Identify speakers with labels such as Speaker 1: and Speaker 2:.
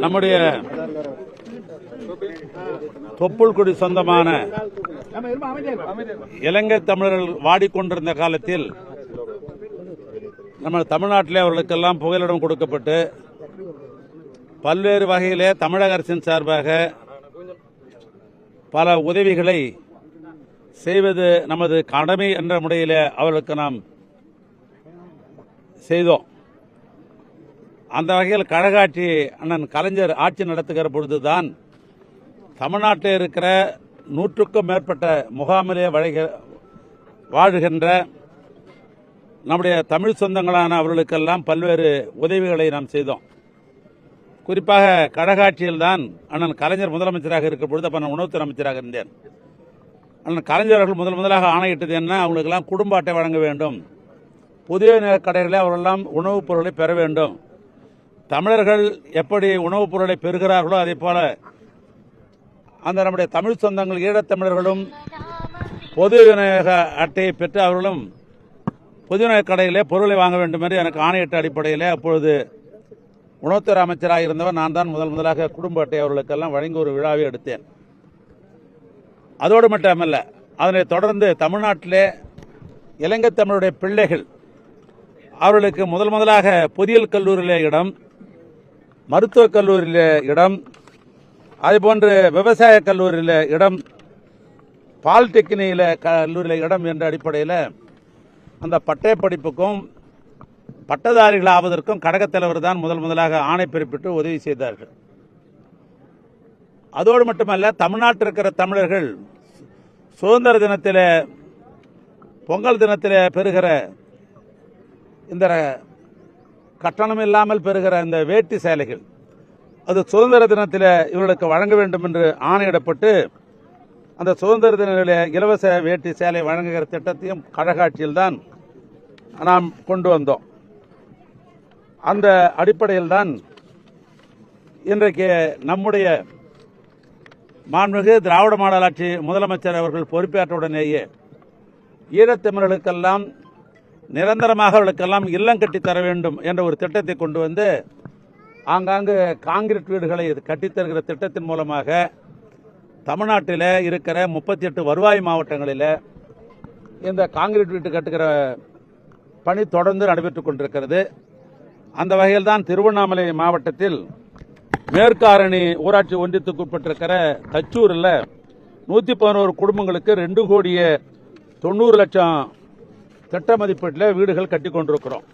Speaker 1: நம்முடைய தொப்புள்குடி சொந்தமான இலங்கை தமிழர்கள் வாடிக்கொண்டிருந்த காலத்தில் நம்ம தமிழ்நாட்டிலே அவர்களுக்கெல்லாம் புகலிடம் கொடுக்கப்பட்டு பல்வேறு வகையிலே தமிழக அரசின் சார்பாக பல உதவிகளை செய்வது நமது கடமை என்ற முறையில் அவர்களுக்கு நாம் செய்தோம். அந்த வகையில் கழகாட்சி அண்ணன் கலைஞர் ஆட்சி நடத்துகிற பொழுதுதான் தமிழ்நாட்டில் இருக்கிற 100க்கும் மேற்பட்ட முகாமிலே வாழுகின்ற நம்முடைய தமிழ் சொந்தங்களான அவர்களுக்கெல்லாம் பல்வேறு உதவிகளை நாம் செய்தோம். குறிப்பாக கழகாட்சியில் தான் அண்ணன் கலைஞர் முதலமைச்சராக இருக்கிற பொழுது அப்ப நான் உணவுத்துறை அமைச்சராக இருந்தேன். அண்ணன் கலைஞர் அவர்கள் முதலாக ஆணையிட்டது என்ன, அவங்களுக்கெல்லாம் குடும்ப அட்டை வழங்க வேண்டும், புதிய கடைகளில் அவர்களெல்லாம் உணவுப் பொருளை பெற வேண்டும், தமிழர்கள் எப்படி உணவுப் பொருளை பெறுகிறார்களோ அதே போல அந்த நம்முடைய தமிழ் சொந்தங்கள் ஈழத்தமிழர்களும் பொது விநியோக அட்டையை பெற்று அவர்களும் பொது விநியோக கடையிலே பொருளை வாங்க வேண்டும் என்று எனக்கு ஆணையிட்ட அடிப்படையில் அப்பொழுது உணவுத்துறை அமைச்சராக இருந்தவர் நான் தான் முதலாக குடும்ப அட்டை அவர்களுக்கெல்லாம் வழங்கி ஒரு விழாவை எடுத்தேன். அதோடு மட்டுமல்ல, அதனைத் தொடர்ந்து தமிழ்நாட்டிலே இலங்கை தமிழுடைய பிள்ளைகள் அவர்களுக்கு முதலாக பொறியியல் கல்லூரியிலே இடம், மருத்துவக் கல்லூரியிலே இடம், அதேபோன்று விவசாய கல்லூரியில் இடம், பாலிடெக்னிக்கில் கல்லூரியில் இடம் என்ற அடிப்படையில் அந்த பட்டய படிப்புக்கும் பட்டதாரிகள் ஆவதற்கும் கழகத் தலைவர் தான் முதலாக ஆணை பிறப்பிட்டு உதவி செய்தார்கள். அதோடு மட்டுமல்ல, தமிழ்நாட்டில் இருக்கிற தமிழர்கள் சுதந்திர தினத்தில் பொங்கல் தினத்தில் பெறுகிற இந்த கட்டணம் இல்லாமல் பெறுகிற இந்த வேட்டி சேலைகள் அது சுதந்திர தினத்தில் இவர்களுக்கு வழங்க வேண்டும் என்று ஆணையிடப்பட்டு அந்த சுதந்திர தின இலவச வேட்டி சேலை வழங்குகிற திட்டத்தையும் கழகாட்சியில் தான் நாம் கொண்டு வந்தோம். அந்த அடிப்படையில் தான் இன்றைக்கு நம்முடைய மாண்புமிகு திராவிட மாடல் ஆட்சி முதலமைச்சர் அவர்கள் பொறுப்பேற்றவுடனேயே ஈழத்தமிழர்களுக்கெல்லாம் நிரந்தரமாக அவர்களுக்கெல்லாம் இல்லம் கட்டி தர வேண்டும் என்ற ஒரு திட்டத்தை கொண்டு வந்து ஆங்காங்கு காங்கிரீட் வீடுகளை கட்டித்தருகிற திட்டத்தின் மூலமாக தமிழ்நாட்டில் இருக்கிற 38 வருவாய் மாவட்டங்களில் இந்த காங்கிரீட் வீட்டு கட்டுகிற பணி தொடர்ந்து நடைபெற்றுக் கொண்டிருக்கிறது. அந்த வகையில் தான் திருவண்ணாமலை மாவட்டத்தில் மேற்காரணி ஊராட்சி ஒன்றியத்துக்கு உட்பட்டிருக்கிற தச்சூரில் 111 குடும்பங்களுக்கு 2,90,00,000 திட்ட மதிப்பீட்டில் வீடுகள் கட்டி கொண்டிருக்கிறோம்.